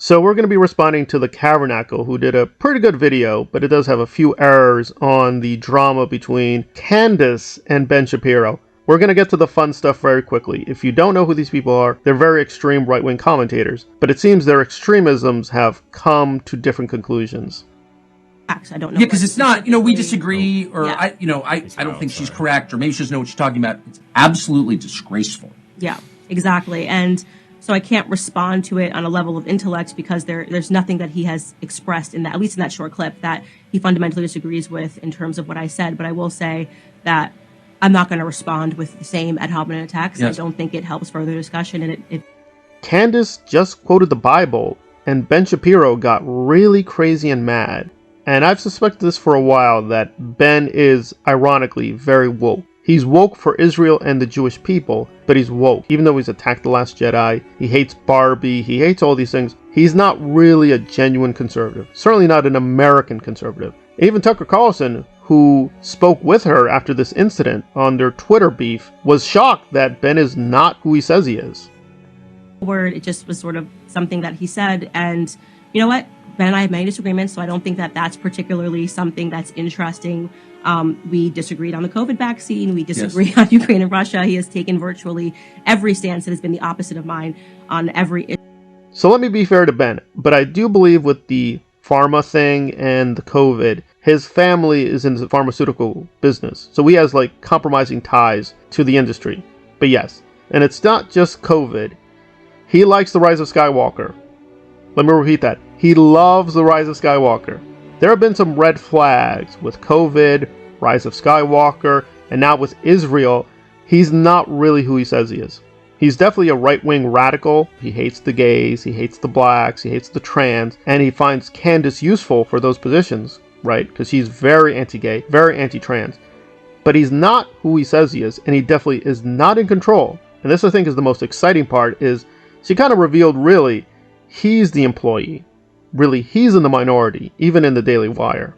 So we're going to be responding to the Kavernacle, who did a pretty good video, but it does have a few errors on the drama between Candace and Ben Shapiro. We're going to get to the fun stuff very quickly. If you don't know who these people are, they're very extreme right-wing commentators, but it seems their extremisms have come to different conclusions. I don't know. Yeah, because it's not, we disagree, or Yeah. I don't think she's correct, or maybe she doesn't know what she's talking about. It's absolutely disgraceful. Yeah, exactly. And so I can't respond to it on a level of intellect because there's nothing that he has expressed in that, at least in that short clip, that he fundamentally disagrees with in terms of what I said. But I will say that I'm not going to respond with the same ad hominem attacks. Yes. I don't think it helps further discussion. And Candace just quoted the Bible, and Ben Shapiro got really crazy and mad. And I've suspected this for a while, that Ben is, ironically, very woke. He's woke for Israel and the Jewish people, but he's woke. Even though he's attacked The Last Jedi, he hates Barbie, he hates all these things, he's not really a genuine conservative. Certainly not an American conservative. Even Tucker Carlson, who spoke with her after this incident on their Twitter beef, was shocked that Ben is not who he says he is. It just was sort of something that he said, and you know what? Ben and I have many disagreements, so I don't think that that's particularly something that's interesting. We disagreed on the COVID vaccine. We disagree on Ukraine and Russia. He has taken virtually every stance that has been the opposite of mine on every issue. So let me be fair to Ben, but I do believe with the pharma thing and the COVID, his family is in the pharmaceutical business. So he has like compromising ties to the industry. But yes, and it's not just COVID. He likes The Rise of Skywalker. Let me repeat that. He loves The Rise of Skywalker. There have been some red flags with COVID, Rise of Skywalker, and now with Israel. He's not really who he says he is. He's definitely a right-wing radical. He hates the gays, he hates the blacks, he hates the trans, and he finds Candace useful for those positions, right? Because he's very anti-gay, very anti-trans. But he's not who he says he is, and he definitely is not in control. And this, I think, is the most exciting part, is she kind of revealed, really, he's the employee. Really, he's in the minority, even in the Daily Wire.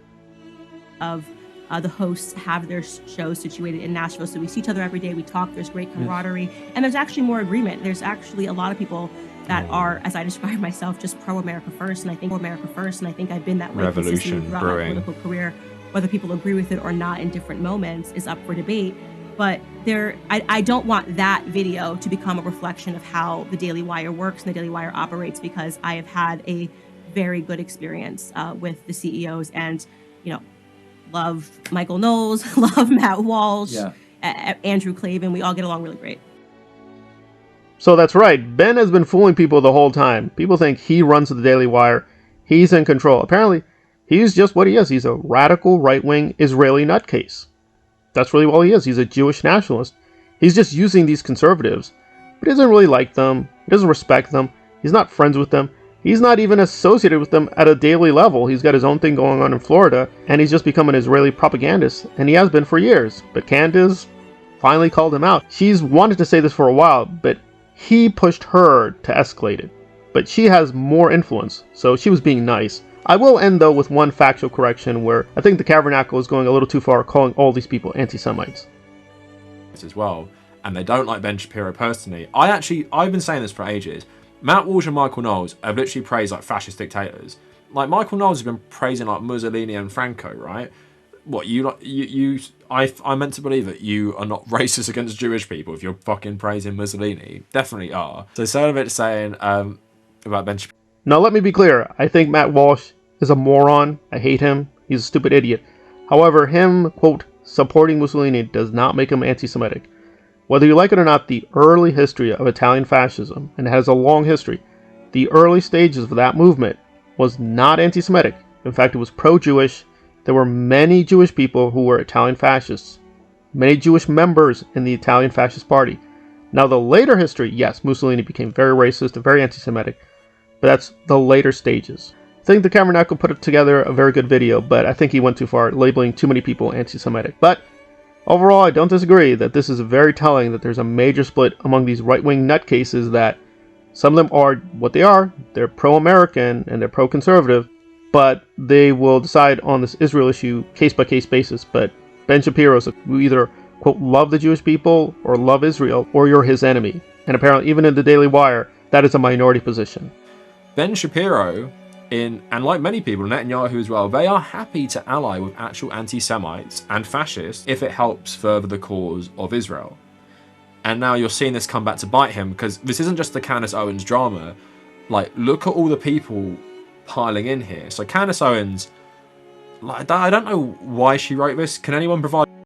The hosts have their shows situated in Nashville, so we see each other every day, we talk, there's great camaraderie, and there's actually more agreement. There's actually a lot of people that are, as I describe myself, just pro-America first, and I think I've been that way Revolution throughout brewing. my political career. Whether people agree with it or not in different moments is up for debate. But I don't want that video to become a reflection of how the Daily Wire works and the Daily Wire operates, because I have had a very good experience with the CEOs, and love Michael Knowles, love Matt Walsh, Andrew Klavan. We all get along really great. So that's right. Ben has been fooling people the whole time. People think he runs the Daily Wire. He's in control. Apparently, he's just what he is. He's a radical right-wing Israeli nutcase. That's really all he is. He's a Jewish nationalist. He's just using these conservatives, but he doesn't really like them. He doesn't respect them. He's not friends with them. He's not even associated with them at a daily level. He's got his own thing going on in Florida, and he's just become an Israeli propagandist, and he has been for years. But Candace finally called him out. She's wanted to say this for a while, but he pushed her to escalate it. But she has more influence, so she was being nice. I will end, though, with one factual correction where I think the Kavernacle is going a little too far, calling all these people anti-Semites. As well, and they don't like Ben Shapiro personally. I've been saying this for ages. Matt Walsh and Michael Knowles have literally praised like fascist dictators. Like Michael Knowles has been praising like Mussolini and Franco, right? What I meant to believe that you are not racist against Jewish people if you're fucking praising Mussolini. Definitely are. So some of it saying about Ben Shapiro. Now let me be clear. I think Matt Walsh is a moron. I hate him. He's a stupid idiot. However, him, quote, supporting Mussolini does not make him anti-Semitic. Whether you like it or not, the early history of Italian fascism, and it has a long history, the early stages of that movement was not anti-Semitic. In fact, it was pro-Jewish. There were many Jewish people who were Italian fascists, many Jewish members in the Italian Fascist Party. Now, the later history, yes, Mussolini became very racist and very anti-Semitic, but that's the later stages. I think the Kavernacle put together a very good video, but I think he went too far, labeling too many people anti-Semitic. But overall, I don't disagree that this is very telling that there's a major split among these right-wing nutcases, that some of them are what they are. They're pro-American and they're pro-conservative, but they will decide on this Israel issue case-by-case basis. But Ben Shapiro is you either, quote, love the Jewish people or love Israel, or you're his enemy. And apparently, even in the Daily Wire, that is a minority position. Ben Shapiro, and like many people, Netanyahu as well, they are happy to ally with actual anti-Semites and fascists if it helps further the cause of Israel. And now you're seeing this come back to bite him, because this isn't just the Candace Owens drama. Like, look at all the people piling in here. So Candace Owens, like, I don't know why she wrote this. Can anyone provide